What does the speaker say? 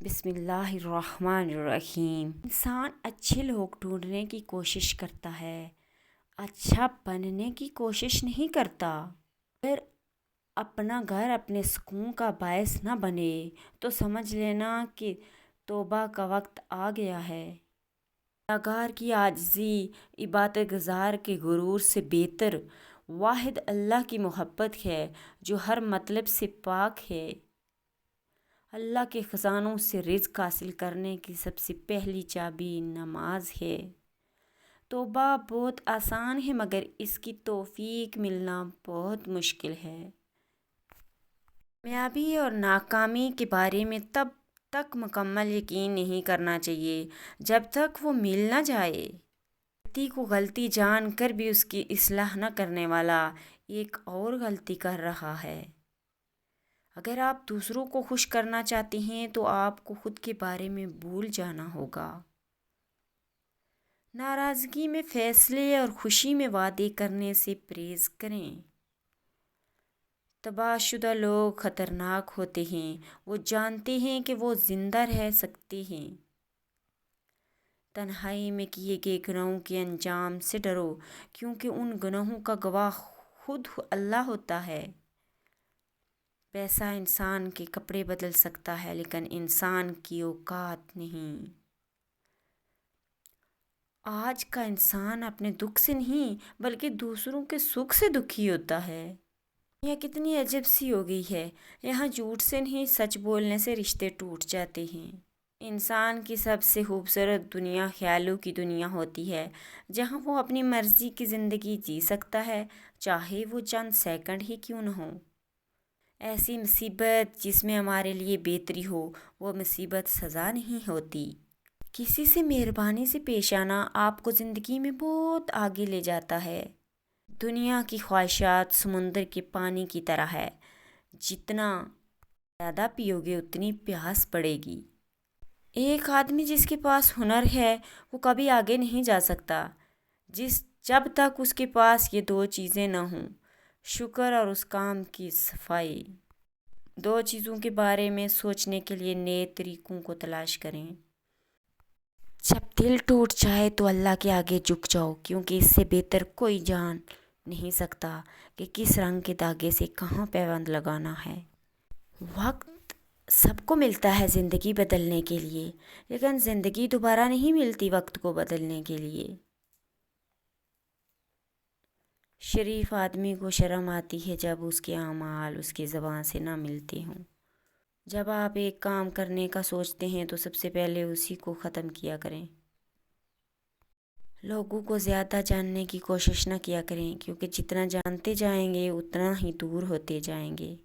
بسم اللہ الرحمن الرحیم۔ انسان اچھے لوگ ڈھونڈنے کی کوشش کرتا ہے، اچھا بننے کی کوشش نہیں کرتا۔ اگر اپنا گھر اپنے سکون کا باعث نہ بنے تو سمجھ لینا کہ توبہ کا وقت آ گیا ہے۔ گناہگار کی عاجزی عبادت گزار کے غرور سے بہتر واحد اللہ کی محبت ہے جو ہر مطلب سے پاک ہے۔ اللہ کے خزانوں سے رزق حاصل کرنے کی سب سے پہلی چابی نماز ہے۔ توبہ بہت آسان ہے مگر اس کی توفیق ملنا بہت مشکل ہے۔ کامیابی اور ناکامی کے بارے میں تب تک مکمل یقین نہیں کرنا چاہیے جب تک وہ مل نہ جائے۔ غلطی کو غلطی جان کر بھی اس کی اصلاح نہ کرنے والا ایک اور غلطی کر رہا ہے۔ اگر آپ دوسروں کو خوش کرنا چاہتے ہیں تو آپ کو خود کے بارے میں بھول جانا ہوگا۔ ناراضگی میں فیصلے اور خوشی میں وعدے کرنے سے پرہیز کریں۔ تباہ شدہ لوگ خطرناک ہوتے ہیں، وہ جانتے ہیں کہ وہ زندہ رہ سکتے ہیں۔ تنہائی میں کیے گئے گناہوں کے انجام سے ڈرو کیونکہ ان گناہوں کا گواہ خود اللہ ہوتا ہے۔ پیسہ انسان کے کپڑے بدل سکتا ہے لیکن انسان کی اوقات نہیں۔ آج کا انسان اپنے دکھ سے نہیں بلکہ دوسروں کے سکھ سے دکھی ہوتا ہے۔ دنیا کتنی عجیب سی ہو گئی ہے، یہاں جھوٹ سے نہیں سچ بولنے سے رشتے ٹوٹ جاتے ہیں۔ انسان کی سب سے خوبصورت دنیا خیالوں کی دنیا ہوتی ہے جہاں وہ اپنی مرضی کی زندگی جی سکتا ہے چاہے وہ چند سیکنڈ ہی کیوں نہ ہو۔ ایسی مصیبت جس میں ہمارے لیے بہتری ہو وہ مصیبت سزا نہیں ہوتی۔ کسی سے مہربانی سے پیش آنا آپ کو زندگی میں بہت آگے لے جاتا ہے۔ دنیا کی خواہشات سمندر کے پانی کی طرح ہے، جتنا زیادہ پیو گے اتنی پیاس پڑے گی۔ ایک آدمی جس کے پاس ہنر ہے وہ کبھی آگے نہیں جا سکتا جب تک اس کے پاس یہ دو چیزیں نہ ہوں، شکر اور اس کام کی صفائی۔ دو چیزوں کے بارے میں سوچنے کے لیے نئے طریقوں کو تلاش کریں۔ جب دل ٹوٹ جائے تو اللہ کے آگے جھک جاؤ کیونکہ اس سے بہتر کوئی جان نہیں سکتا کہ کس رنگ کے دھاگے سے کہاں پیوند لگانا ہے۔ وقت سب کو ملتا ہے زندگی بدلنے کے لیے لیکن زندگی دوبارہ نہیں ملتی وقت کو بدلنے کے لیے۔ شریف آدمی کو شرم آتی ہے جب اس کے اعمال اس کی زبان سے نہ ملتے ہوں۔ جب آپ ایک کام کرنے کا سوچتے ہیں تو سب سے پہلے اسی کو ختم کیا کریں۔ لوگوں کو زیادہ جاننے کی کوشش نہ کیا کریں کیونکہ جتنا جانتے جائیں گے اتنا ہی دور ہوتے جائیں گے۔